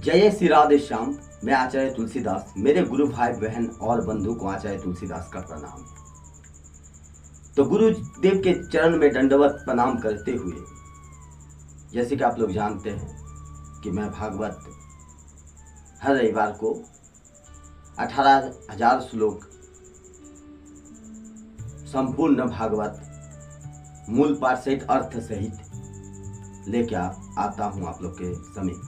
जय श्री राधे श्याम। मैं आचार्य तुलसीदास, मेरे गुरु भाई बहन और बंधु को आचार्य तुलसीदास का प्रणाम। तो गुरुदेव के चरण में दंडवत प्रणाम करते हुए, जैसे कि आप लोग जानते हैं कि मैं भागवत हर रविवार को 18,000 श्लोक संपूर्ण भागवत मूल पाठ सहित अर्थ सहित लेके आता हूं आप लोग के समीप।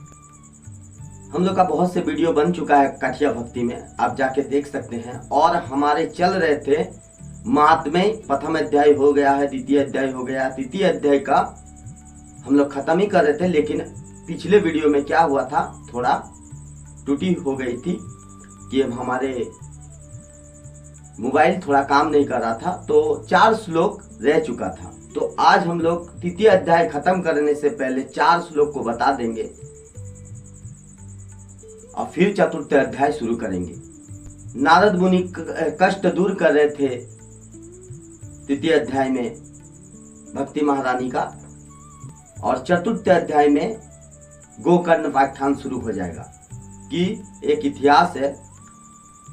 हम लोग का बहुत से वीडियो बन चुका है काठिया भक्ति में, आप जाके देख सकते हैं। और हमारे चल रहे थे महात्म्य, प्रथम अध्याय हो गया है, द्वितीय अध्याय हो गया, तृतीय अध्याय का हम लोग खत्म ही कर रहे थे। लेकिन पिछले वीडियो में क्या हुआ था, थोड़ा त्रुटि हो गई थी कि हमारे मोबाइल थोड़ा काम नहीं कर रहा था, तो 4 श्लोक रह चुका था। तो आज हम लोग तृतीय अध्याय खत्म करने से पहले 4 श्लोक को बता देंगे और फिर चतुर्थ अध्याय शुरू करेंगे। नारद मुनि कष्ट दूर कर रहे थे तृतीय अध्याय में भक्ति महारानी का, और चतुर्थ अध्याय में गोकर्ण व्याख्यान शुरू हो जाएगा। कि एक इतिहास है,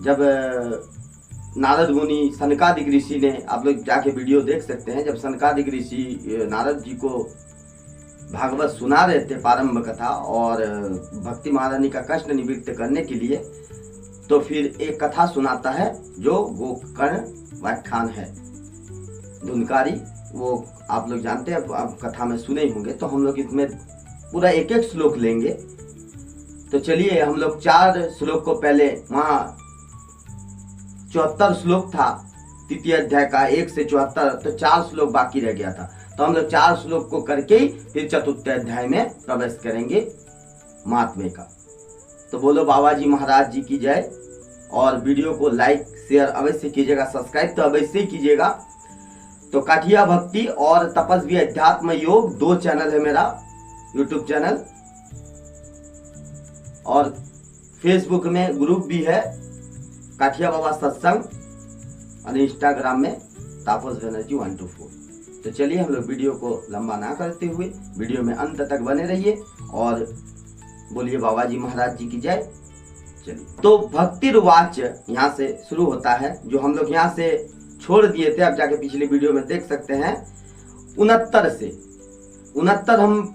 जब नारद मुनि सनकादिक ऋषि ने, आप लोग जाके वीडियो देख सकते हैं, जब सनकादिक ऋषि नारद जी को भागवत सुना रहे थे प्रारंभ कथा और भक्ति महारानी का कष्ट निवृत्त करने के लिए, तो फिर एक कथा सुनाता है जो गोकर्ण व्याख्यान है, धुनकारी। वो आप लोग जानते हैं, आप कथा में सुने ही होंगे। तो हम लोग इसमें पूरा एक एक श्लोक लेंगे। तो चलिए हम लोग 4 श्लोक को पहले, वहाँ 74 श्लोक था तृतीय अध्याय का, 1 से 74, तो 4 श्लोक बाकी रह गया था। तो हम लोग 4 श्लोक को करके ही फिर चतुर्थ अध्याय में प्रवेश करेंगे महात्म्य का। तो बोलो बाबा जी महाराज जी की जय। और वीडियो को लाइक शेयर अवश्य कीजिएगा, सब्सक्राइब तो अवश्य ही कीजिएगा। तो काठिया भक्ति और तपस्वी अध्यात्म योग 2 चैनल है मेरा, यूट्यूब चैनल, और फेसबुक में ग्रुप भी है काठिया बाबा सत्संग, और इंस्टाग्राम में तापस बनर्जी 124। तो चलिए हम लोग वीडियो को लंबा ना करते हुए वीडियो में अंत तक बने रहिए और बोलिए बाबा जी महाराज जी की जय। चलिए, तो भक्तिर्वाच यहाँ से शुरू होता है, जो हम लोग यहाँ से छोड़ दिए थे, आप जाके पिछले वीडियो में देख सकते हैं। 69 से 69 हम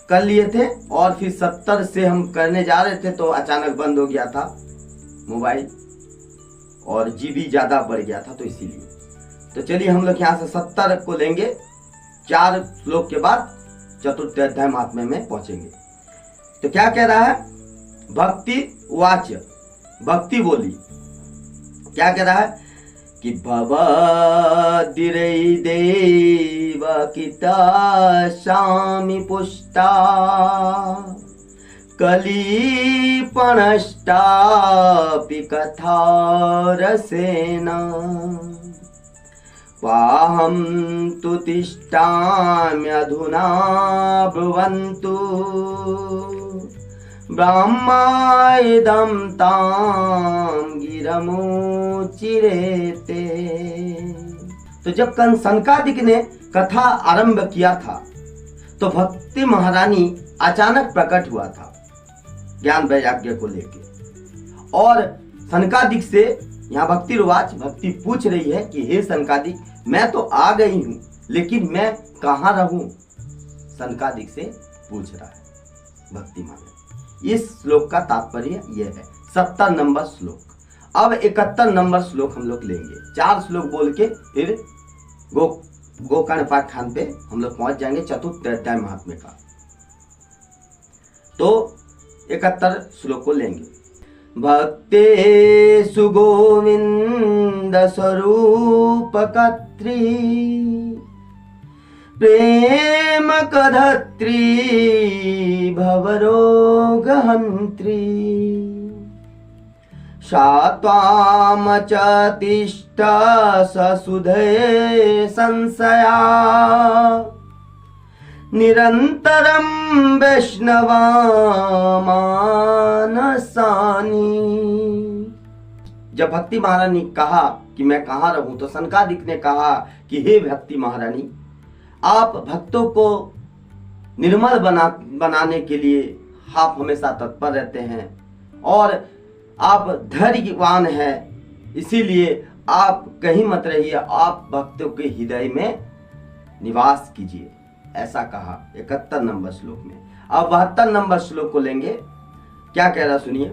कर लिए थे, और फिर 70 से हम करने जा रहे थे तो अचानक बंद हो गया था मोबाइल, और जीबी ज्यादा बढ़ गया था, तो इसीलिए। तो चलिए हम लोग यहाँ से 70 को लेंगे। 4 श्लोक के बाद चतुर्थ अध्याय महात्म्य में पहुंचेंगे। तो क्या कह रहा है, भक्ति वाच, भक्ति बोली। क्या कह रहा है कि भवदिरै देव किता शामि पुष्टा कलिपणष्टापि कथा रसेन वाहं तु तिष्ठाम्यधुना ब्रुवन्तु ब्रह्माइदं तां गिरमुचिरेते। तो जब सनकादिक ने कथा आरंभ किया था, तो भक्ति महारानी अचानक प्रकट हुआ था ज्ञान वैराग्य को लेके। और सनकादिक से यहाँ भक्ति रुवाच, भक्ति पूछ रही है कि हे सनकादिक, मैं तो आ गई हूं, लेकिन मैं कहाँ रहूं? सनकादिक से पूछ रहा है भक्ति महारानी। इस श्लोक का तात्पर्य यह है, 70 नंबर श्लोक। अब 71 नंबर श्लोक हम लोग लेंगे। 4 श्लोक बोल के फिर गोकर्ण व्याख्यान पे हम लोग पहुंच जाएंगे, चतुर्थ अध्याय महात्म्य का। तो 71 श्लोक को लेंगे। भक्ते सुगोविंद स्वरूप कत्री प्रेम कधत्री भवरोगहंत्री शात्वामचतिष्ठ ससुधे संशया निरंतरम वैष्णवा मानसानी। जब भक्ति महारानी कहा कि मैं कहाँ रहूं, तो सनकादिक ने कहा कि हे भक्ति महारानी, आप भक्तों को निर्मल बनाने के लिए आप हमेशा तत्पर रहते हैं और आप धैर्यवान हैं, इसीलिए आप कहीं मत रहिए, आप भक्तों के हृदय में निवास कीजिए, ऐसा कहा 71 नंबर श्लोक में। अब 72 नंबर श्लोक को लेंगे, क्या कह रहा सुनिए।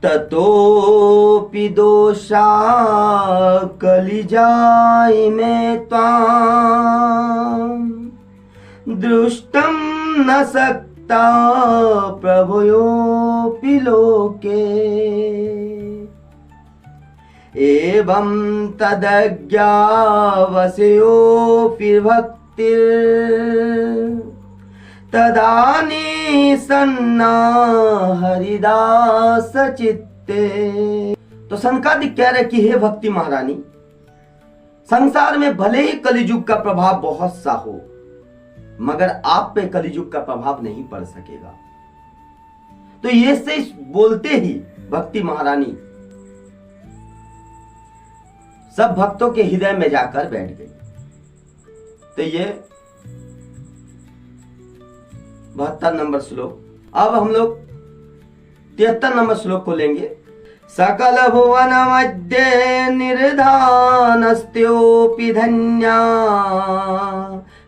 ततोपि दोषा कलिजाय में त्वां दृष्टं न सक्ता प्रभुयोऽपि लोके एवं तदज्ञावशयोऽपि भक्तिर् तदानी सन्ना हरिदास चित्ते। तो सनकादिक कह रहे कि हे भक्ति महारानी, संसार में भले ही कलियुग का प्रभाव बहुत सा हो, मगर आप पे कलियुग का प्रभाव नहीं पड़ सकेगा। तो ये से बोलते ही भक्ति महारानी सब भक्तों के हृदय में जाकर बैठ गई। तो ये 72 नंबर श्लोक। अब हम लोग 73 नंबर श्लोक को लेंगे। सकल भुवन मध्य निर्धानस्त्योऽपि धन्या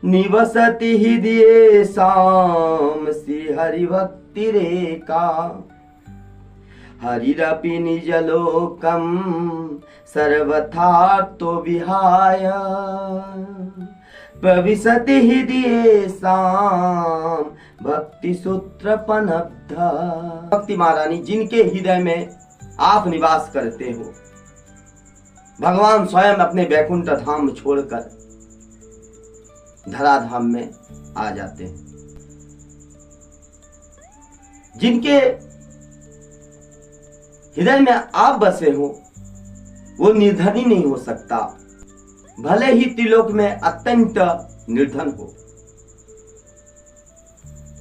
निवसति हृदयेषां श्रीहरिभक्तिरेका हरिरपि निजलोकं सर्वथार्तो विहाय प्रविशति हृदयेषां भक्ति सूत्रपनब्ध। भक्ति महारानी, जिनके हृदय में आप निवास करते हो, भगवान स्वयं अपने वैकुंठ धाम छोड़कर धराधाम में आ जाते हैं। जिनके हृदय में आप बसे हो वो निर्धन ही नहीं हो सकता, भले ही त्रिलोक में अत्यंत निर्धन हो।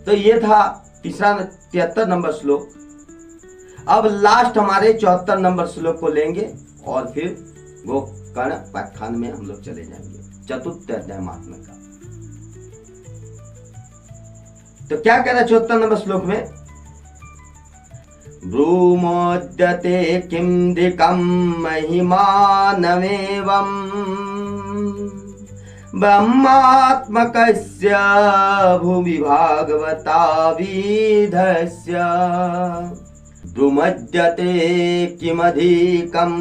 तो ये था तीसरा 73 नंबर श्लोक। अब लास्ट हमारे 74 नंबर श्लोक को लेंगे और फिर गोकर्ण व्याख्यान में हम लोग चले जाएंगे, चतुर्थ अध्याय महात्म्य का। तो क्या कह रहा है 74 नंबर श्लोक में? ब्रूमोद्यते किं दिकं महिमानमेवं ब्रह्मात्मकस्य भुवि भागवता विधस्य ब्रूमोद्यते किमधिकं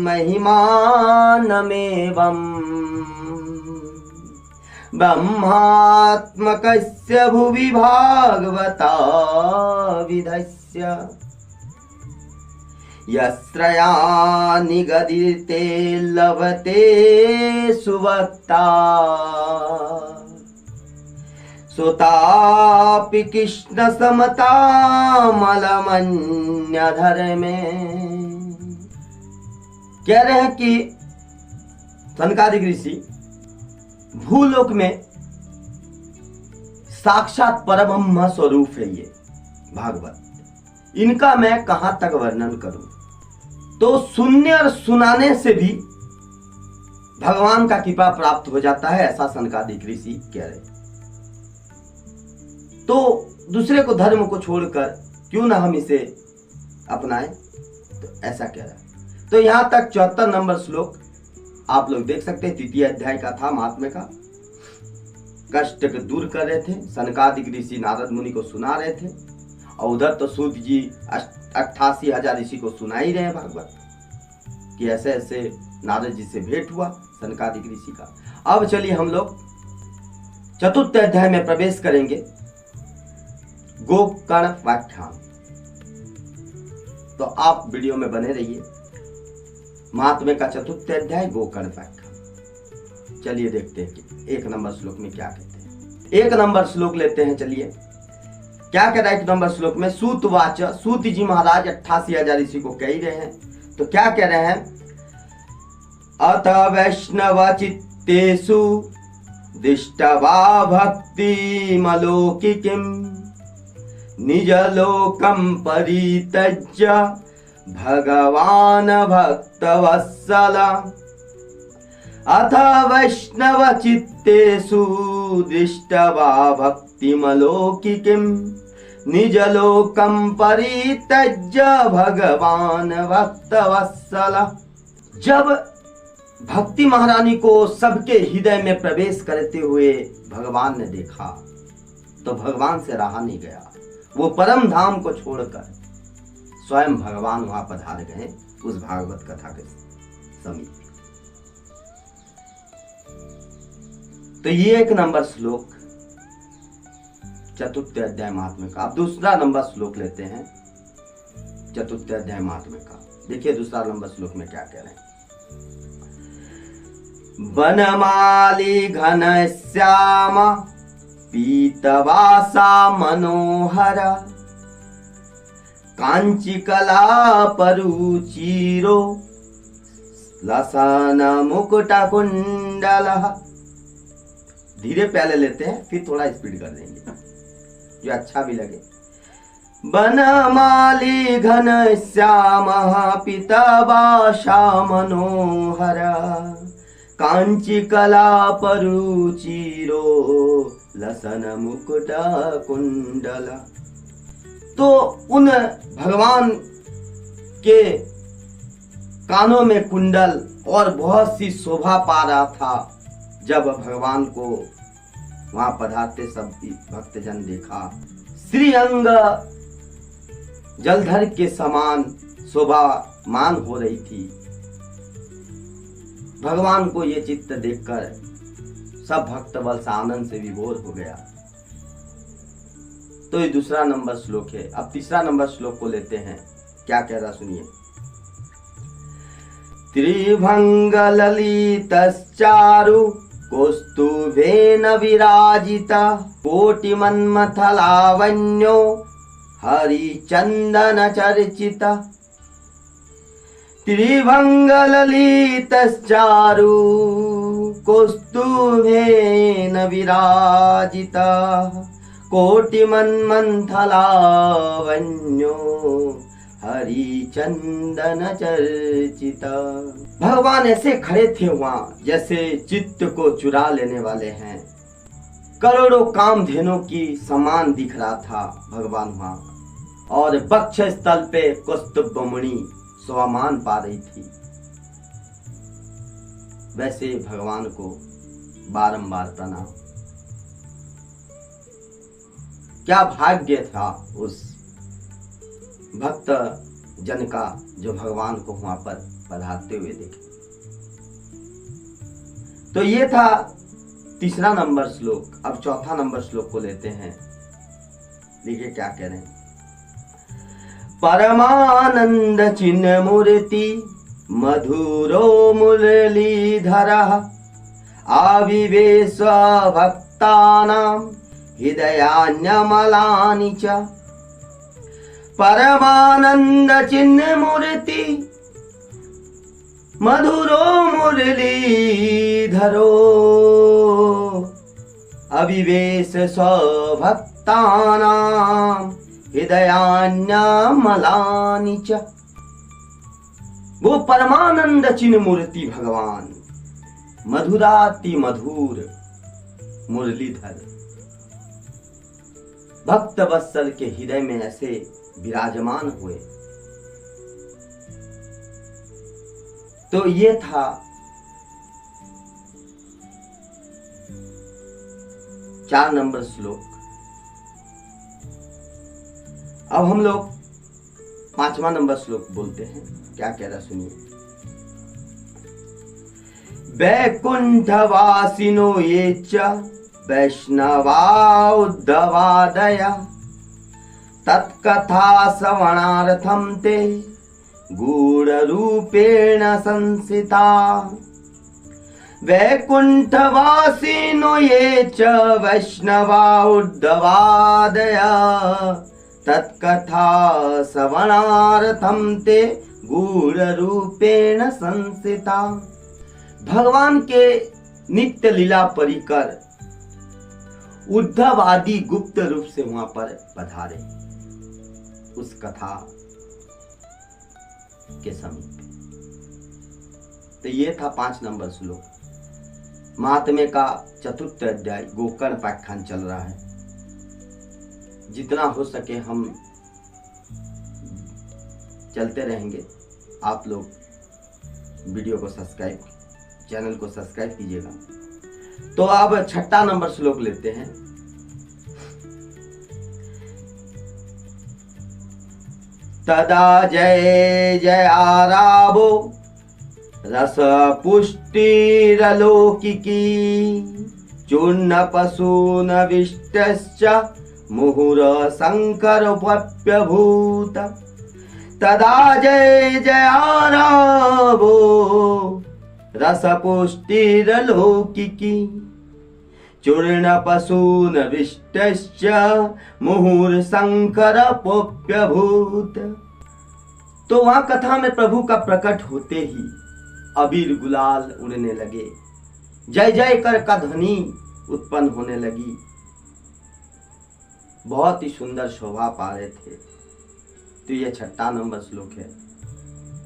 महिमानमेवं ब्रह्मात्मकस्य भुवि भागवता विधस्य यस्त्रया निगदिते लभते सुवक्ता सुतापि कृष्ण समतामलमन्यधर्मे। कह रहे हैं कि सनकादिक ऋषि भूलोक में साक्षात परब्रह्म स्वरूप है ये भागवत, इनका मैं कहां तक वर्णन करूं। तो सुनने और सुनाने से भी भगवान का कृपा प्राप्त हो जाता है, ऐसा सनकादिक ऋषि कह रहे। तो दूसरे को धर्म को छोड़कर क्यों ना हम इसे अपनाएं, तो ऐसा कह रहा है। तो यहां तक 74 नंबर श्लोक आप लोग देख सकते हैं, तृतीय अध्याय का था महात्म्य का। कष्ट को दूर कर रहे थे, सनकादिक ऋषि नारद मुनि को सुना रहे थे, और उधर तो सूत जी 88,000 ऋषि को सुना ही रहे हैं भागवत कि ऐसे ऐसे नारद जी से भेंट हुआ सनकादिक ऋषि का। अब चलिए हम लोग चतुर्थ अध्याय में प्रवेश करेंगे, गोकर्ण व्याख्यान। तो आप वीडियो में बने रहिए। महात्म्य का चतुर्थ अध्याय गोकर्ण व्याख्यान। चलिए देखते हैं कि 1 नंबर श्लोक में क्या कहते हैं। 1 नंबर श्लोक लेते हैं। चलिए क्या कह रहा है 1 नंबर श्लोक में? सूतवाच, सूत जी महाराज 88,000 ऋषि को कह रहे हैं। तो क्या कह रहे हैं? अत वैष्णव चित्तेषु दिष्टवा भक्ति मलौकिकीं निजलोकं परित्यज्य भगवान भक्तवत्सल अथ वैष्णव चित्तेषु दृष्ट्वा भक्तिमलौकिकीं निजलोकं परित्यज्य भगवान भक्तवत्सल। जब भक्ति महारानी को सबके हृदय में प्रवेश करते हुए भगवान ने देखा तो भगवान से रहा नहीं गया। वो परम धाम को छोड़कर स्वयं भगवान वहां पधार गए उस भागवत कथा के समीप। तो ये एक नंबर श्लोक चतुर्थ अध्याय महात्म्य का। अब दूसरा नंबर श्लोक लेते हैं चतुर्थ अध्याय महात्म्य का। देखिए दूसरा नंबर श्लोक में क्या कह रहे हैं। वनमाली घन श्याम पीतवासा मनोहर कांचिकला परुचिरो लसन मुकुट कुंडल। धीरे पहले लेते हैं फिर थोड़ा स्पीड कर देंगे जो अच्छा भी लगे। वनमाली घन श्याम पीतवासा मनोहर कांचिकला परुचिरो लसन मुकुट कुंडल। तो उन भगवान के कानों में कुंडल और बहुत सी शोभा पा रहा था। जब भगवान को वहां पधारते सब भक्तजन देखा, श्रीअंग जलधर के समान शोभामान हो रही थी। भगवान को ये चित्र देखकर सब भक्त बल से आनंद से विभोर हो गया। तो ये दूसरा नंबर श्लोक है। अब तीसरा नंबर श्लोक को लेते हैं। क्या कह रहा सुनिए। त्रिभंग ललितश्चारु कौस्तुभेन विराजिता कोटि मन्मथ लावण्यो हरिचंदन चर्चिता। त्रिभंग ललितश्चारु कौस्तुभेन विराजिता कोटि मन्मथ लावण्यो हरिचंदन चर्चिता। भगवान ऐसे खड़े थे वहां जैसे चित्त को चुरा लेने वाले हैं। करोड़ों कामधेनुओं की समान दिख रहा था भगवान वहां, और वक्ष स्थल पे कौस्तुभमणि शोभामान पा रही थी। वैसे भगवान को बारंबार प्रणाम। क्या भाग्य था उस भक्त जन का जो भगवान को वहां पर पधारते हुए देखे। तो ये था तीसरा नंबर श्लोक। अब चौथा नंबर श्लोक को लेते हैं। देखिए क्या कह रहे हैं। परमानंद चिन्ह मूर्ति मधुरो मुरलीधर आविवेश भक्तानां हृदयान्यमलानि च। परमानंद चिन्ह मूर्ति मधुरो मुरलीधरो अविवेश स्वभक्तानां हृदयान्यमलानि च। वो परमानंद चिन्ह मूर्ति भगवान मधुराति मधुर मुरलीधर भक्त वत्सल के हृदय में ऐसे विराजमान हुए। तो ये था चार नंबर श्लोक। अब हम लोग पांचवा नंबर श्लोक बोलते हैं। क्या कह रहा सुनिए। वैकुंठवासिनो ये च वैष्णवा उद्धवादया तत्कथा श्रवणार्थं ते गूढ़रूपेण संसिता। वैकुंठवासिनो ये च वैष्णवा उद्धवादया तत्कथा श्रवणार्थं ते गूढ़रूपेण संसिता। भगवान के नित्य लीला परिकर उद्धव आदि गुप्त रूप से वहां पर पधारे उस कथा के समीप। तो ये था 5 नंबर श्लोक। महात्म्य का 4th अध्याय गोकर्ण उपाख्यान चल रहा है। जितना हो सके हम चलते रहेंगे। आप लोग वीडियो को सब्सक्राइब, चैनल को सब्सक्राइब कीजिएगा। तो अब 6 नंबर श्लोक लेते हैं। तदा जय जयारावो रस पुष्टिरलौकिकी चूर्ण पशून विष्टश्च मुहुर शंकर भूत। तदा जय जयारावो रस पुष्टिरलौकिकी चूर्ण पशून विष्टश्च मुहुर शंकर भूत। तो वहां कथा में प्रभु का प्रकट होते ही अबीर गुलाल उड़ने लगे, जय जय कर का ध्वनि उत्पन्न होने लगी। बहुत ही सुंदर शोभा पा रहे थे। तो ये 6 नंबर श्लोक है।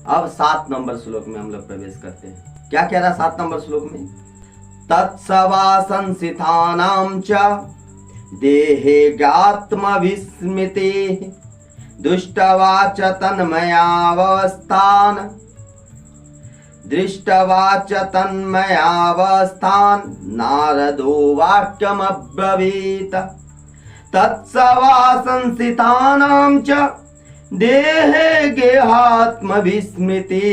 अब 7 नंबर श्लोक में हम लोग प्रवेश करते हैं। क्या कह रहा 7 नंबर श्लोक में? तत्सवासंसितानां च देहे ज्ञात्म विस्मृते दुष्टवाच तन्मयावस्थान दृष्टवाच तन्मयावस्थान नारदो वाक्यमब्रवीत। तत्सवासंसितानां च देहे गेहात्म विस्मृति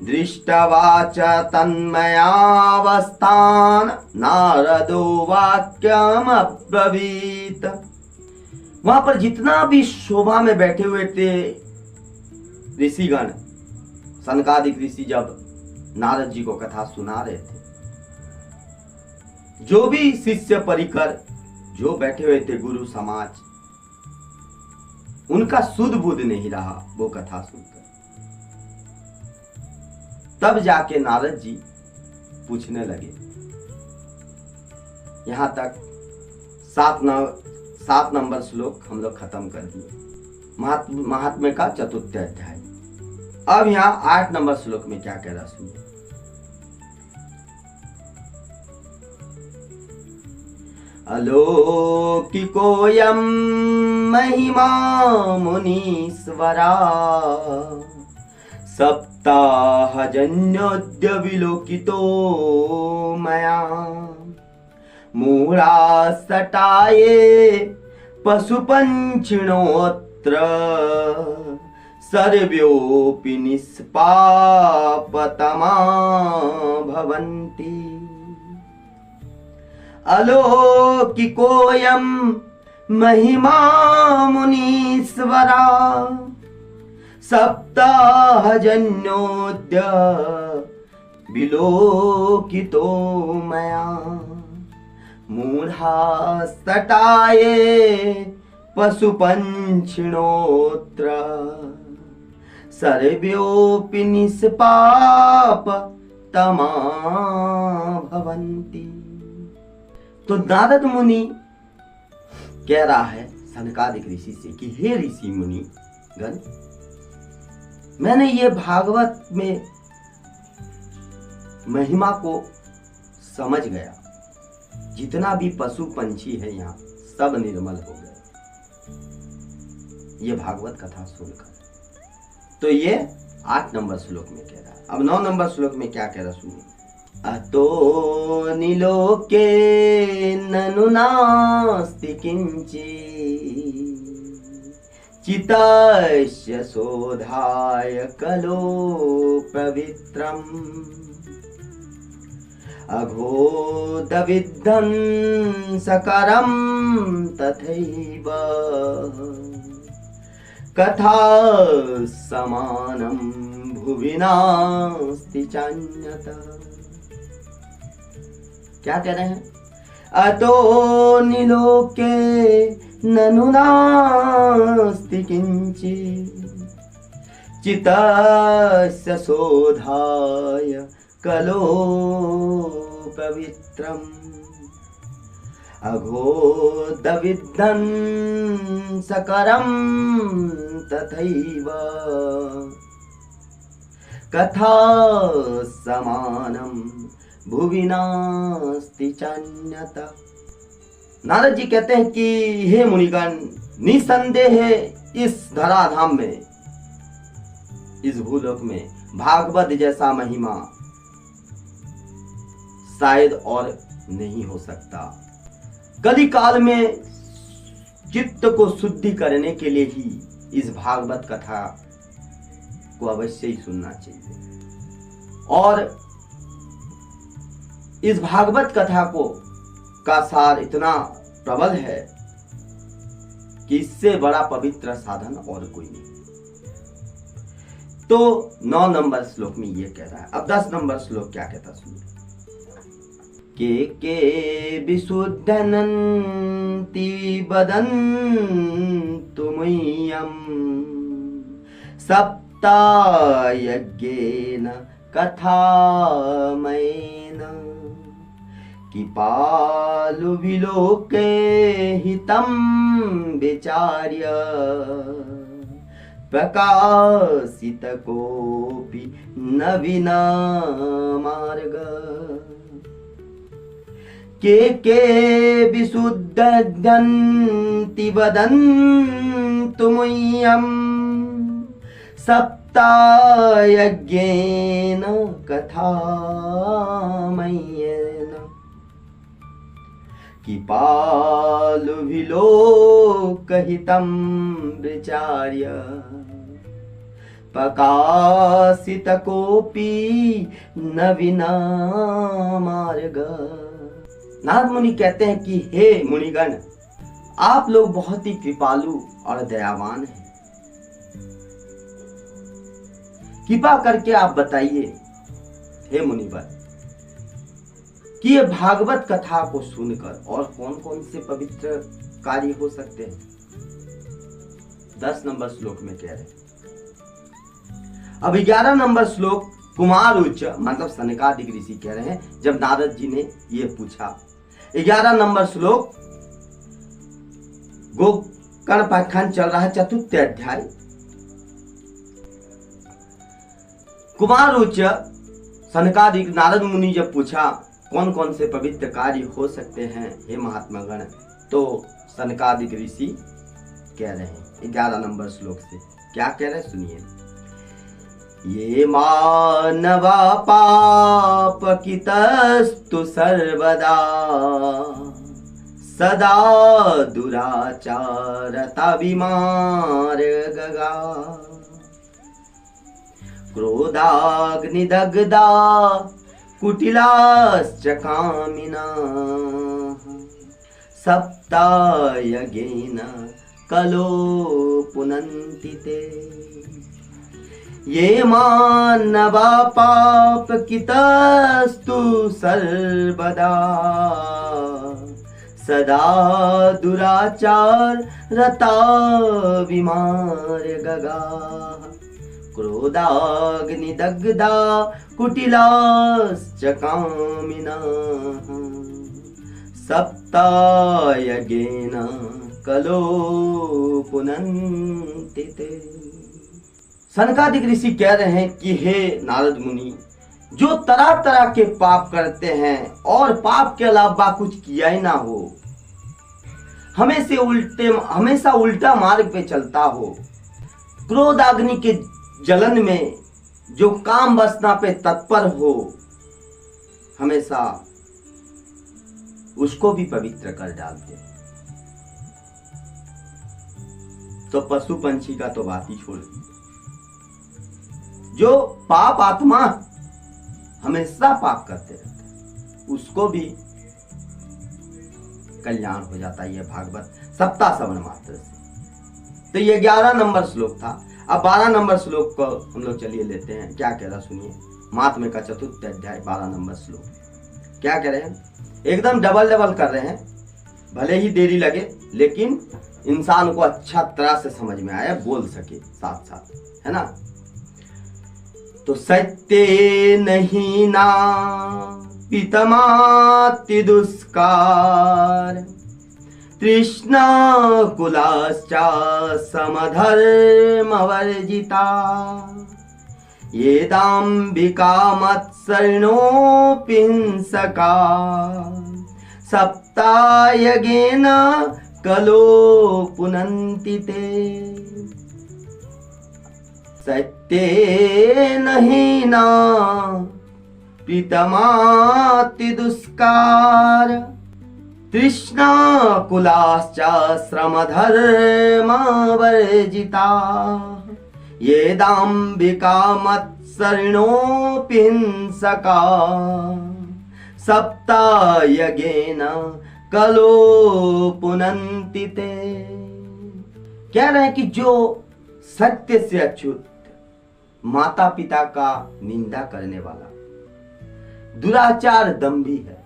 दृष्टवाच तन्मयावस्थान नारदो वाक्यमब्रवीत। वहां पर जितना भी शोभा में बैठे हुए थे ऋषिगण, सनकादिक ऋषि जब नारद जी को कथा सुना रहे थे, जो भी शिष्य परिकर जो बैठे हुए थे गुरु समाज, उनका सुध बुध नहीं रहा वो कथा सुनकर। तब जाके नारद जी पूछने लगे। यहां तक 7 नंबर श्लोक हम लोग खत्म कर दिए, महात्म्य का 4th अध्याय। अब यहाँ 8 नंबर श्लोक में क्या कह रहा सुनिए। अलौकिकोऽयं महिमा मुनीश्वरा सप्ताहजन्योऽद्य विलोकितो मया मूढास्तटाये पशुपंक्षिणोऽत्र सर्व्योऽपि निष्पापतमा भवन्ति। अलौकिकोऽयं महिमा मुनीश्वरा सप्ताहजन्योऽद्य विलोकितो मया मूढास्तटाये पशुपंक्षिणोऽत्र सर्व्योऽपि निष्पापतमा भवन्ति। तो नारद मुनि कह रहा है सनकादिक ऋषि से कि हे ऋषि मुनि गण, मैंने ये भागवत में महिमा को समझ गया। जितना भी पशु पंछी है यहाँ सब निर्मल हो गए ये भागवत कथा सुनकर। तो ये 8 नंबर श्लोक में कह रहा। अब 9 नंबर श्लोक में क्या कह रहा सुनिए। अतो निलोके ननु नास्ति किंचित् चितस्य शोधाय कलो पवित्रम् अघोदविद्धं सकरं तथैव कथा समानं भुवि नास्ति चान्यतः। क्या कह रहे हैं? अतो निलोके ननु नास्ति किंचित् चितस्य शोधाय कलो पवित्रम् अघोदविद्धं सकरं तथैव कथा समानं भुवि नास्ति चान्यथा। नारद जी कहते हैं कि हे मुनिगण, निसंदेह इस धराधाम में, इस भूलोक में भागवत जैसा महिमा शायद और नहीं हो सकता। कली काल में चित्त को शुद्धि करने के लिए ही इस भागवत कथा को अवश्य ही सुनना चाहिए। और इस भागवत कथा को का सार इतना प्रबल है कि इससे बड़ा पवित्र साधन और कोई नहीं। तो 9 नंबर श्लोक में ये कह रहा है। अब 10 नंबर श्लोक क्या कहता सुनिए। के विशुद्धनन्ति वदन्तु मह्यं सप्तायज्ञेन कथामयेन किपालुविलोके हितं विचार्य प्रकाशित कोऽपि नवीन मार्ग। के विशुद्धन्ति वदन्तु मह्यं सप्तायज्ञेन कथामयेन किपालुविलोकहितं विचार्य प्रकाशित कोऽपि नवीन मार्ग। नारद मुनि कहते हैं कि हे मुनिगण, आप लोग बहुत ही कृपालु और दयावान हैं। कृपा करके आप बताइए हे मुनिवर कि ये भागवत कथा को सुनकर और कौन कौन से पवित्र कार्य हो सकते हैं। 10 नंबर श्लोक में कह रहे हैं। अब 11 नंबर श्लोक कुमार उच्च मतलब सनकादिक ऋषि कह रहे हैं जब नारद जी ने ये पूछा। 11 नंबर श्लोक गोकर्ण पाखंड चल रहा है, 4th अध्याय। कुमार उच्च सनकादिक नारद मुनि जब पूछा कौन कौन से पवित्र कार्य हो सकते हैं हे महात्मा गण, तो सनकादिक ऋषि कह रहे हैं 11 नंबर श्लोक से क्या कह रहे हैं सुनिए। ये मानवा पाप कितस्तु सर्वदा सदा दुराचारता विमार्गगा क्रोधाग्निदग्धा कुटिलाश्च कामिना सप्तायज्ञेन कलो पुनन्ति ते। ये मानवा पाप कितस्तु सर्वदा सदा दुराचार रता विमार्गगा क्रोधाग्निदग्धा कुटिलाश्च कामिना सप्तायज्ञेन कलो पुनन्ति ते। सनकादिक ऋषि कह रहे हैं कि हे नारद मुनि, जो तरह तरह के पाप करते हैं और पाप के अलावा कुछ किया ही ना हो, हमेशा उल्टा मार्ग पे चलता हो, क्रोध अग्नि के जलन में जो काम वासना पे तत्पर हो, हमेशा उसको भी पवित्र कर डालते। तो पशु पंछी का तो बात ही छोड़, जो पाप आत्मा हमेशा पाप करते रहते हैं उसको भी कल्याण हो जाता है। ये भागवत सप्ताह श्रवण मात्र से। तो ये 11 नंबर श्लोक था। अब 12 नंबर श्लोक को हम लोग चलिए लेते हैं, क्या कह रहा सुनिए। महात्म्य का 4th अध्याय 12 नंबर श्लोक क्या कह रहे हैं, एकदम डबल कर रहे हैं, भले ही देरी लगे लेकिन इंसान को अच्छा तरह से समझ में आए, बोल सके साथ साथ, है ना। तो सत्य नहीं ना पितमाति दुष्कार तृष्णा कुलाश्च समधर्म वर्जिता येदाम्बिका मत्सरणोऽपि हिंसका सप्तायगेन कलो पुनन्ति ते सत्येन हीना प्रीतमाति दुष्कार तृष्णा कुलाश्च श्रमधर्मवर्जिता येदाम्बिका मत्सरणोऽपि हिंसका सप्तायगेन कलो पुनन्ति ते। कह रहे हैं कि जो सत्य से अच्युत, माता पिता का निंदा करने वाला, दुराचार दंभी है,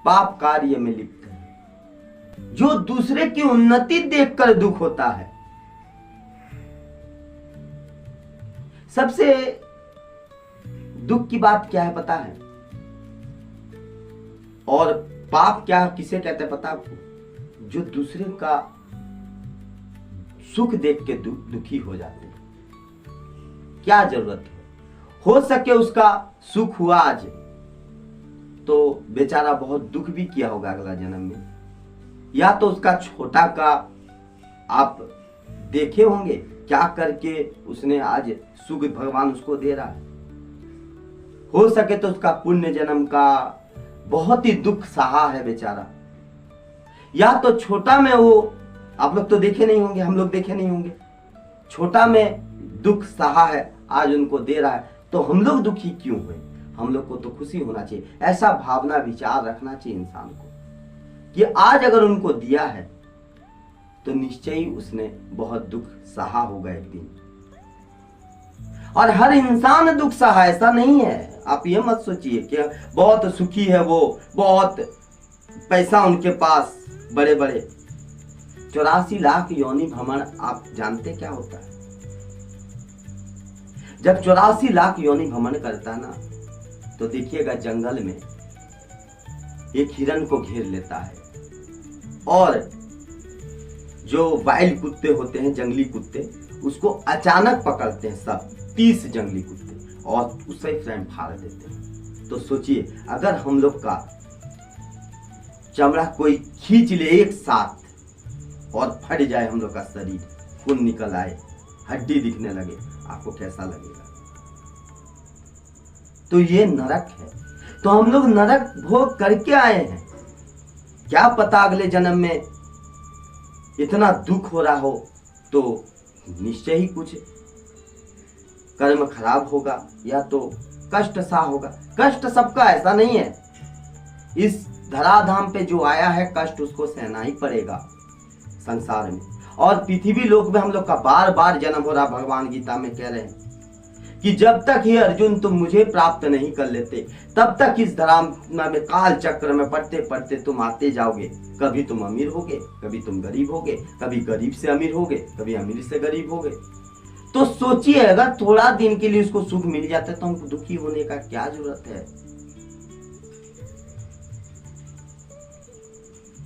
पाप कार्य में लिप्त है, जो दूसरे की उन्नति देखकर दुख होता है, सबसे दुख की बात क्या है पता है? और पाप क्या किसे कहते हैं पता आपको? जो दूसरे का सुख देख के दुखी हो जाते हैं। क्या जरूरत है? हो सके उसका सुख हुआ आज तो बेचारा बहुत दुख भी किया होगा अगला जन्म में, या तो उसका छोटा का आप देखे होंगे क्या करके उसने आज सुख भगवान उसको दे रहा है। हो सके तो उसका पुण्य जन्म का बहुत ही दुख सहा है बेचारा, या तो छोटा में वो, आप लोग तो देखे नहीं होंगे, हम लोग देखे नहीं होंगे, छोटा में दुख सहा है, आज उनको दे रहा है, तो हम लोग दुखी क्यों हुए? हम लोग को तो खुशी होना चाहिए। ऐसा भावना विचार रखना चाहिए इंसान को कि आज अगर उनको दिया है तो निश्चय ही उसने बहुत दुख सहा होगा एक दिन। और हर इंसान दुख सहा, ऐसा नहीं है। आप ये मत सोचिए कि बहुत सुखी है वो, बहुत पैसा उनके पास, बड़े बड़े 84 लाख योनि भ्रमण। आप जानते क्या होता है? जब 84 लाख योनि भ्रमण करता ना, तो देखिएगा जंगल में एक हिरण को घेर लेता है, और जो वाइल्ड कुत्ते होते हैं, जंगली कुत्ते, उसको अचानक पकड़ते हैं सब 30 जंगली कुत्ते, और उसे फ्रेंड फाड़ देते हैं। तो सोचिए अगर हम लोग का चमड़ा कोई खींच ले एक साथ और फट जाए हम लोग का शरीर, खून निकल आए, हड्डी दिखने लगे, आपको कैसा लगेगा? तो ये नरक है। तो हम लोग नरक भोग करके आए हैं, क्या पता अगले जन्म में इतना दुख हो रहा हो तो निश्चय ही कुछ कर्म खराब होगा, या तो कष्ट सा होगा। कष्ट सबका, ऐसा नहीं है। इस धराधाम पे जो आया है कष्ट उसको सहना ही पड़ेगा संसार में। और पृथ्वी लोक में हम लोग का बार बार जन्म हो रहा। भगवान गीता में कह रहे हैं कि जब तक ही अर्जुन तुम मुझे प्राप्त नहीं कर लेते, तब तक इस धराधाम में काल चक्र में पढ़ते पढ़ते तुम आते जाओगे। कभी तुम अमीर होगे, कभी तुम गरीब होगे, कभी गरीब से अमीर होगे, कभी अमीर से गरीब होगे। तो सोचिए अगर थोड़ा दिन के लिए उसको सुख मिल जाता है तो हमको दुखी होने का क्या जरूरत है?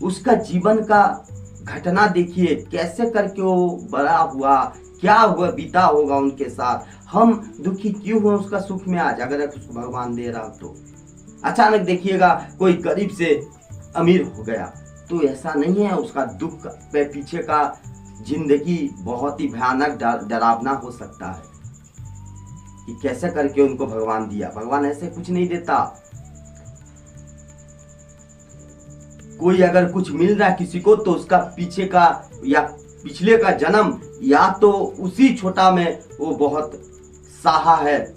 उसका जीवन का घटना देखिए, कैसे करके वो बड़ा हुआ, क्या हुआ बीता होगा उनके साथ। हम दुखी क्यों हुए उसका सुख में आज, अगर उसको भगवान दे रहा तो? अचानक देखिएगा कोई गरीब से अमीर हो गया, तो ऐसा नहीं है, उसका दुख पे पीछे का जिंदगी बहुत ही भयानक डरावना हो सकता है कि कैसे करके उनको भगवान दिया। भगवान ऐसे कुछ नहीं देता। कोई अगर कुछ मिल रहा है किसी को तो उसका पीछे का या पिछले का जन्म, या तो उसी छोटा में वो बहुत सहा है,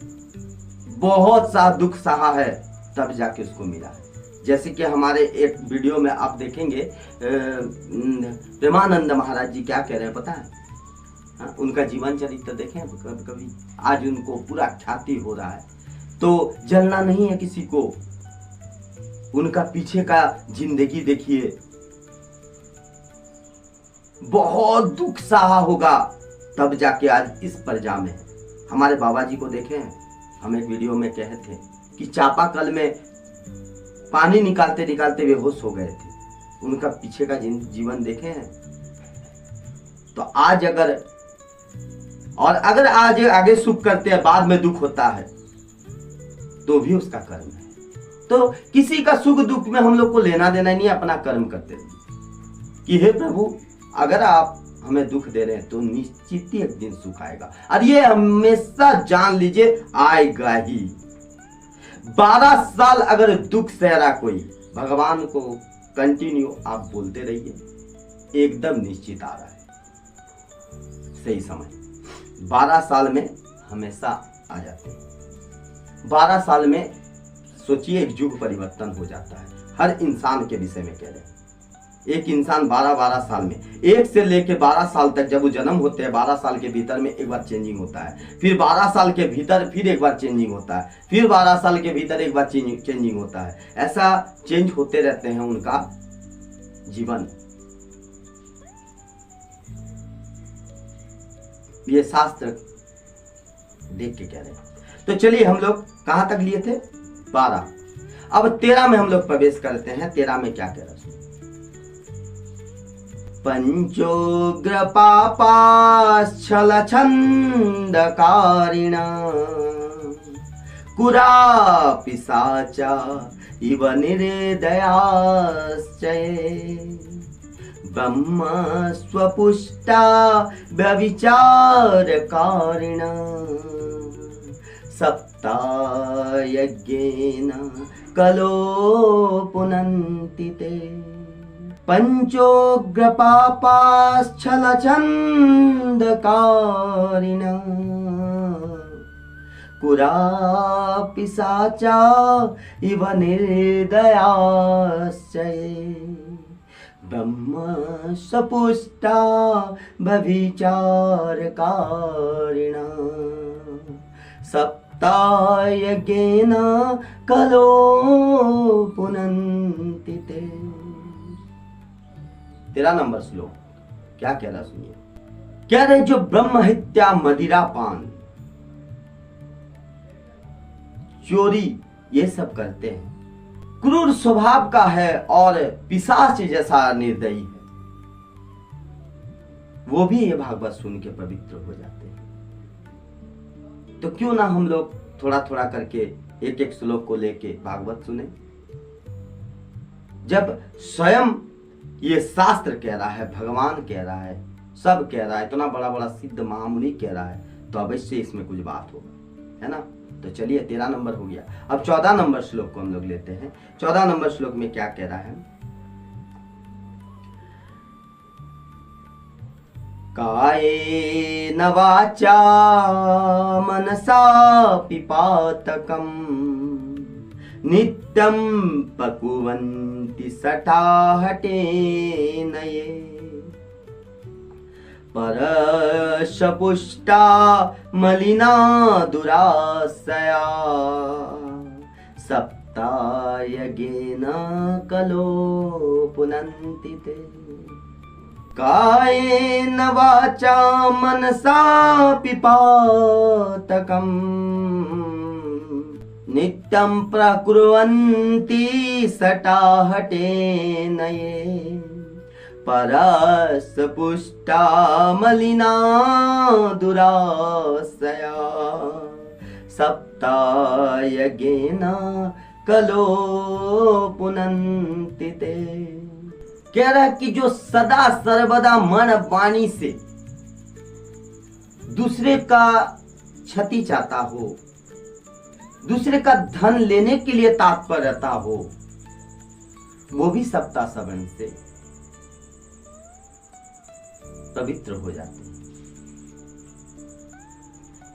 बहुत सा दुख सहा है, तब जाके उसको मिला है। जैसे कि हमारे एक वीडियो में आप देखेंगे प्रेमानंद महाराज जी क्या कह रहे हैं पता है? हाँ, उनका जीवन चरित्र देखें कभी। आज उनको पूरा ख्याति हो रहा है, तो जलना नहीं है किसी को। उनका पीछे का जिंदगी देखिए, बहुत दुख सहा होगा, तब जाके आज इस पर्जा में है। हमारे बाबा जी को देखे हैं, हम एक वीडियो में कहे थे कि चापाकल में पानी निकालते निकालते बेहोश हो गए थे। उनका पीछे का जीवन देखे हैं। तो आज अगर और अगर आज आगे सुख करते हैं बाद में दुख होता है तो भी उसका कर्म है। तो किसी का सुख दुख में हम लोग को लेना देना नहीं, अपना कर्म करते हैं कि हे प्रभु अगर आप हमें दुख दे रहे हैं तो निश्चित ही एक दिन सुख आएगा, और ये हमेशा जान लीजिए आएगा ही। 12 साल अगर दुख सह रहा कोई, भगवान को कंटिन्यू आप बोलते रहिए, एकदम निश्चित आ रहा है सही समय। 12 साल में हमेशा आ जाते हैं। 12 साल में सोचिए एक युग परिवर्तन हो जाता है। हर इंसान के विषय में कह रहे हैं, एक इंसान 12 साल में, 1 से लेके 12 साल तक जब वो जन्म होते हैं, 12 साल के भीतर में एक बार चेंजिंग होता है, फिर 12 साल के भीतर फिर एक बार चेंजिंग होता है, फिर 12 साल के भीतर एक बार चेंजिंग होता है। ऐसा चेंज होते रहते हैं उनका जीवन। ये शास्त्र देख के कह रहे हैं। तो चलिए हम लोग कहां तक लिए थे? 12। अब 13 में हम लोग प्रवेश करते हैं। 13 में क्या कह रहा है? पंचोग्र पापाश्चल छंदकारिण कुरा पिशाचा इव निर्दयाश्चये ब्रह्म स्वपुष्टा व्यभिचारकारिण सप्तायज्ञेन कलो पुनन्ति ते पंचोग्र पापाश्चल छंदकारिण कुरा पिशाचा इव निर्दयाश्चये ब्रह्म सपुष्टा व्यभिचारकारिण सप्तायज्ञेन कलो पुनन्ति ते। 13 नंबर श्लोक क्या कह रहा सुनिए। कह रहे जो ब्रह्म हत्या, मदिरा पान, चोरी ये सब करते हैं, क्रूर स्वभाव का है और पिशाच जैसा निर्दयी है, वो भी ये भागवत सुन के पवित्र हो जाते हैं। तो क्यों ना हम लोग थोड़ा थोड़ा करके एक एक श्लोक को लेके भागवत सुने। जब स्वयं ये शास्त्र कह रहा है, भगवान कह रहा है, सब कह रहा है, इतना बड़ा बड़ा सिद्ध महामुनि कह रहा है, तो अवश्य इसमें कुछ बात होगा, है ना। तो चलिए 13 नंबर हो गया। अब 14 नंबर श्लोक को हम लोग लेते हैं। 14 नंबर श्लोक में क्या कह रहा है? कायेन वाचा मनसा पिपातकं नित्यं पकुवन्ति सटाहटेन ये परशपुष्टा मलिना दुराशया सप्तायज्ञेन कलो पुनन्ति ते। कायेन वाचा मनसा पिपातकम् नित्यं प्रकुर्वन्ति सटाहटेन ये परशपुष्टा मलिना दुराशया सप्तायज्ञेन कलो पुनन्ति ते। कह रहा है कि जो सदा सर्वदा मन वाणी से दूसरे का क्षति चाहता हो, दूसरे का धन लेने के लिए तात्पर रहता हो, वो भी सप्ताह श्रवण से पवित्र हो जाते हैं।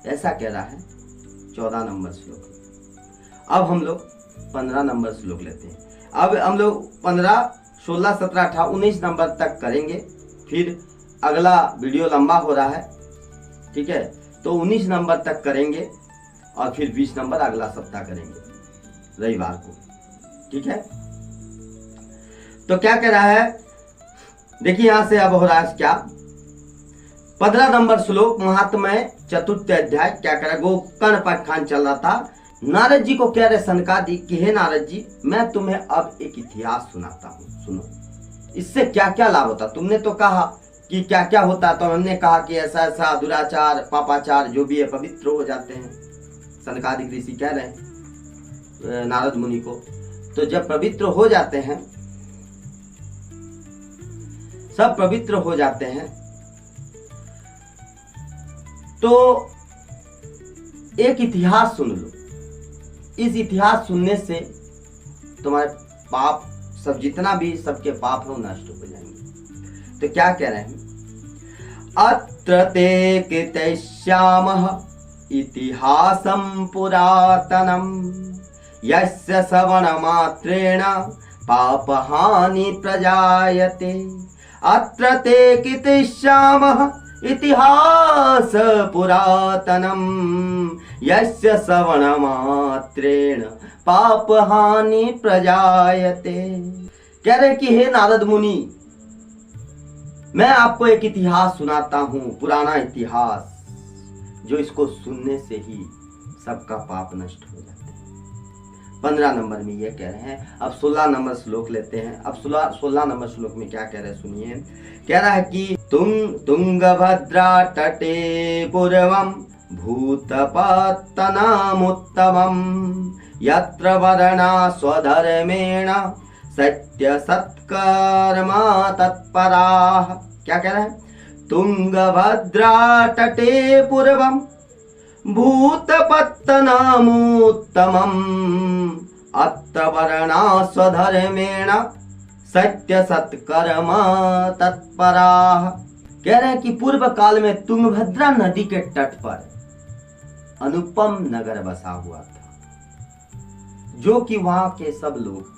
ऐसा कह रहा है 14 नंबर श्लोक। अब हम लोग 15 नंबर श्लोक लेते हैं। अब हम लोग 15, 16, 17, 18, 19 नंबर तक करेंगे, फिर अगला वीडियो लंबा हो रहा है, ठीक है, तो 19 नंबर तक करेंगे और फिर 20 नंबर अगला सप्ताह करेंगे रविवार को, ठीक है। तो क्या कह रहा है देखिए, यहां से अब हो रहा है क्या, 15 नंबर श्लोक महात्म्य चतुर्थ अध्याय। क्या कह रहा, गोकर्ण पाठखान चल रहा था, नारद जी को कह रहे सनकादिक कि हे नारद जी, मैं तुम्हें अब एक इतिहास सुनाता हूँ, सुनो, इससे क्या क्या लाभ होता। तुमने तो कहा कि क्या क्या होता, तो हमने कहा कि ऐसा ऐसा दुराचार पापाचार जो भी है पवित्र हो जाते हैं। सनकादिक ऋषि कह रहे हैं नारद मुनि को। तो जब पवित्र हो जाते हैं, सब पवित्र हो जाते हैं, तो एक इतिहास सुन लो। इस इतिहास सुनने से तुम्हारे पाप सब जितना भी सबके पाप हो नष्ट हो जाएंगे। तो क्या कह रहे हैं, अत्र ते कृतश्यामः इतिहासं पुरातनम् यस्य श्रवणमात्रेण पापहानि प्रजायते। अत्र ते कृतश्यामः इतिहास पुरातनम् यस्य श्रवणमात्रेण पापहानि प्रजायते। कह रहे कि हे नारद मुनि, मैं आपको एक इतिहास सुनाता हूं, पुराना इतिहास, जो इसको सुनने से ही सबका पाप नष्ट हो जाता है। 15 नंबर में ये कह रहे हैं। अब 16 नंबर श्लोक लेते हैं। अब 16 नंबर श्लोक में क्या कह रहे हैं सुनिए। कह रहा है कि तुंगभद्रा तटे पूर्वम भूतपत्तनमुत्तमम् यत्र वर्णा स्वधर्मेण सत्य सत्कर्मा तत्पराः। क्या कह रहा है, तुंगभद्रा तटे पूर्वम भूतपत्तनमुत्तमम् अत्र वर्णा स्वधर्मेण सत्य सत्कर्म तत्पराः। कह रहे हैं कि पूर्व काल में तुंगभद्रा नदी के तट पर अनुपम नगर बसा हुआ था, जो कि वहां के सब लोग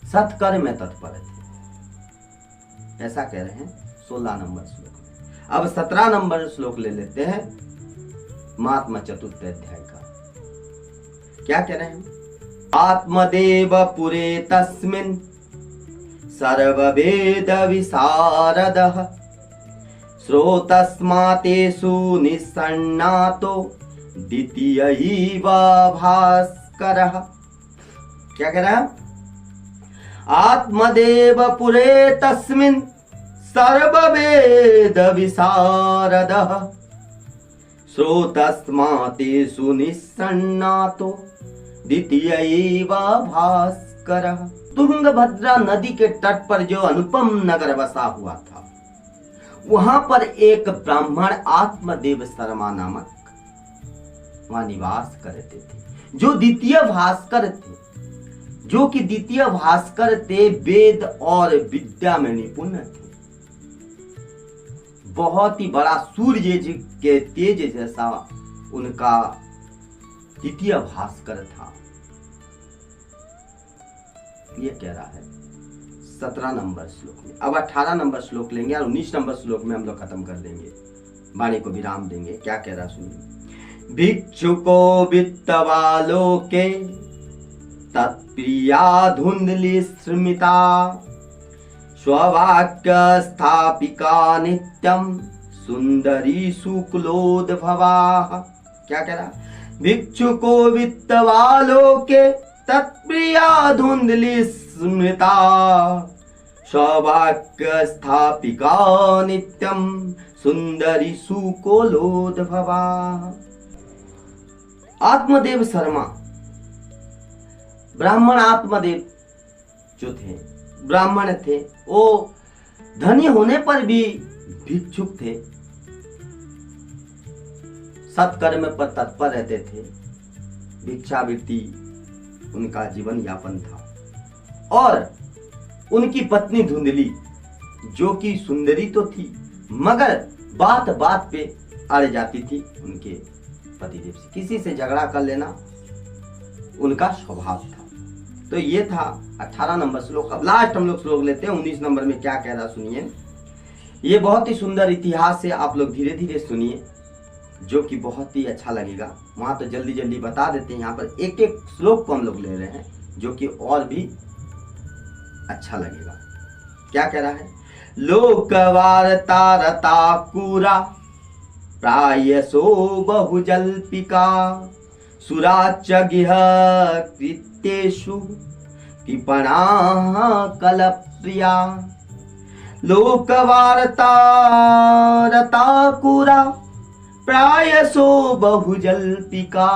सत्कर्म में तत्पर थे। ऐसा कह रहे हैं 16 नंबर श्लोक में। अब 17 नंबर श्लोक ले लेते हैं महात्मा चतुर्थ अध्याय का। क्या कह रहे हैं, आत्मदेव पुरे तस्मिन् सर्ववेद विशारदः श्रोतस्मातेषु निसन्नातो द्वितीयैव भास्करः। क्या कह रहा है, आत्मदेव पुरे तस्मिन् सर्ववेद विशारदः श्रोतस्मातेषु निसन्नातो द्वितीयैव भास्करः। तुंगभद्रा नदी के तट पर जो अनुपम नगर बसा हुआ था, वहां पर एक ब्राह्मण आत्मदेव शर्मा नामक वहां निवास करते थे, जो द्वितीय भास्कर थे, जो कि द्वितीय भास्कर थे, वेद और विद्या में निपुण थे। बहुत ही बड़ा सूर्य के तेज जैसा उनका द्वितीय भास्कर था। ये कह रहा है 17 नंबर श्लोक में। अब 18 नंबर श्लोक लेंगे और 19 नंबर श्लोक में हम लोग खत्म कर देंगे, वाणी को विराम देंगे। क्या कह रहा सुनिए। भिक्षुको वित्तवालोके तत्प्रिया धुंधली स्मृता स्ववाक्य स्थापिका नित्यम सुंदरी सुकुलोद्भवा। क्या कह रहा, भिक्षुको वित्तवालोके तत्प्रिया धुंधली स्मृता स्ववाक्य स्थापिका नित्यम सुंदरी सुकुलोद्भवा। आत्मदेव शर्मा ब्राह्मण, आत्मदेव जो थे ब्राह्मण थे, वो धनी होने पर भी भिक्षुक थे, सत्कर्म पर तत्पर रहते थे, भिक्षावृत्ति उनका जीवन यापन था। और उनकी पत्नी धुंधली, जो कि सुंदरी तो थी, मगर बात बात पे अड़ जाती थी उनके पतिदेव से, किसी से झगड़ा कर लेना उनका स्वभाव था। तो ये था 18 नंबर श्लोक। अब लास्ट हम लोग श्लोक लेते हैं 19 नंबर में। क्या कह रहा सुनिए। ये बहुत ही सुंदर इतिहास है, आप लोग धीरे धीरे सुनिए, जो कि बहुत ही अच्छा लगेगा। वहां तो जल्दी जल्दी बता देते हैं, यहाँ पर एक एक श्लोक को हम लोग ले रहे हैं, जो कि और भी अच्छा लगेगा। क्या कह रहा है, लोकवार्ता रता कुरा प्रायसो बहुजल्पिका सुराच गिह कृत्येषु कृपणाः कलप्रिया लोक वार्ता रताकुरा प्रायसो बहुजल्पिका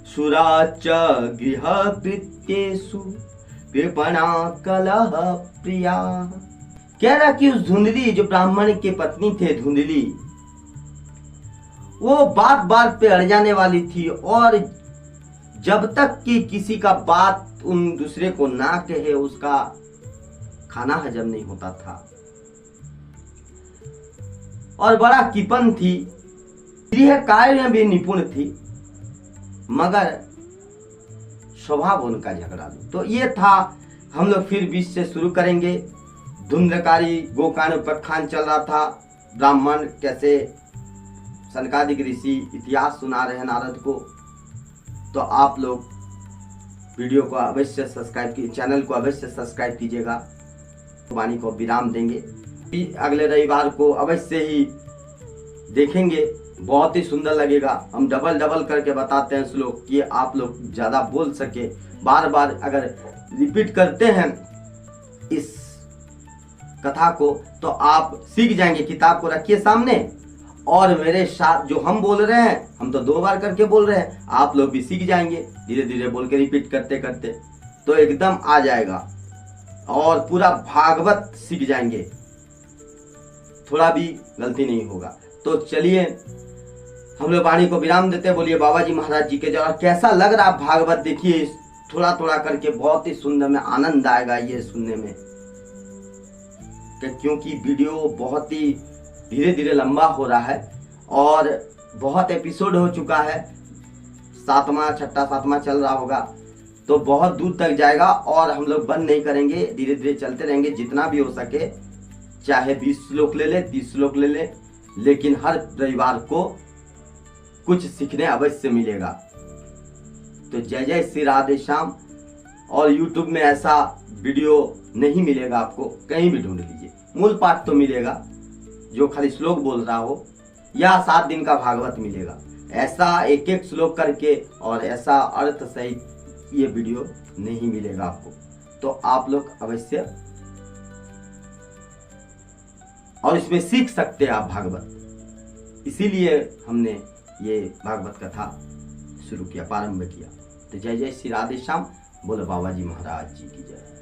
सुराच गृह कृत्येषु कृपणा कलह प्रिया। कह रहा कि उस धुंधली जो ब्राह्मण के पत्नी थे धुंधली, वो बात बात पे अड़ जाने वाली थी और जब तक कि किसी का बात उन दूसरे को ना कहे उसका खाना हजम नहीं होता था। और बड़ा किपन थी, गृह कार्य में भी निपुण थी, मगर स्वभाव उनका झगड़ालू। तो ये था, हम लोग फिर बीच से शुरू करेंगे। धुंधकारी गोकान उपाख्यान चल रहा था, ब्राह्मण कैसे सनकादिक ऋषि इतिहास सुना रहे हैं नारद को। तो आप लोग वीडियो को अवश्य सब्सक्राइब कीजिए, चैनल को अवश्य सब्सक्राइब कीजिएगा। वाणी को विराम देंगे, अगले रविवार को अवश्य ही देखेंगे, बहुत ही सुंदर लगेगा। हम डबल डबल करके बताते हैं श्लोक कि आप लोग ज़्यादा बोल सके। बार बार अगर रिपीट करते हैं इस कथा को तो आप सीख जाएंगे। किताब को रखिए सामने और मेरे साथ जो हम बोल रहे हैं, हम तो 2 बार करके बोल रहे हैं, आप लोग भी सीख जाएंगे धीरे धीरे बोल के रिपीट करते करते, तो एकदम आ जाएगा और पूरा भागवत सीख जाएंगे, थोड़ा भी गलती नहीं होगा। तो चलिए हम लोग वाणी को विराम देते, बोलिए बाबा जी महाराज जी के जय। कैसा लग रहा भागवत देखिए, थोड़ा थोड़ा करके बहुत ही सुंदर में आनंद आएगा ये सुनने में, क्योंकि वीडियो बहुत ही धीरे धीरे लंबा हो रहा है और बहुत एपिसोड हो चुका है, 7वां 6वां 7वां चल रहा होगा, तो बहुत दूर तक जाएगा और हम लोग बंद नहीं करेंगे, धीरे धीरे चलते रहेंगे जितना भी हो सके। चाहे 20 श्लोक ले ले, 30 श्लोक ले ले, लेकिन हर रविवार को कुछ सीखने अवश्य मिलेगा। तो जय जय श्री राधे श्याम। और YouTube में ऐसा वीडियो नहीं मिलेगा आपको, कहीं भी ढूंढ लीजिए। मूल पाठ तो मिलेगा जो खाली श्लोक बोल रहा हो, या 7 दिन का भागवत मिलेगा, ऐसा एक एक श्लोक करके और ऐसा अर्थ सहित ये वीडियो नहीं मिलेगा आपको। तो आप लोग अवश्य और इसमें सीख सकते हैं आप भागवत, इसीलिए हमने ये भागवत कथा शुरू किया, प्रारंभ किया। तो जय जय श्री राधे श्याम। बोलो बाबा जी महाराज जी की जय।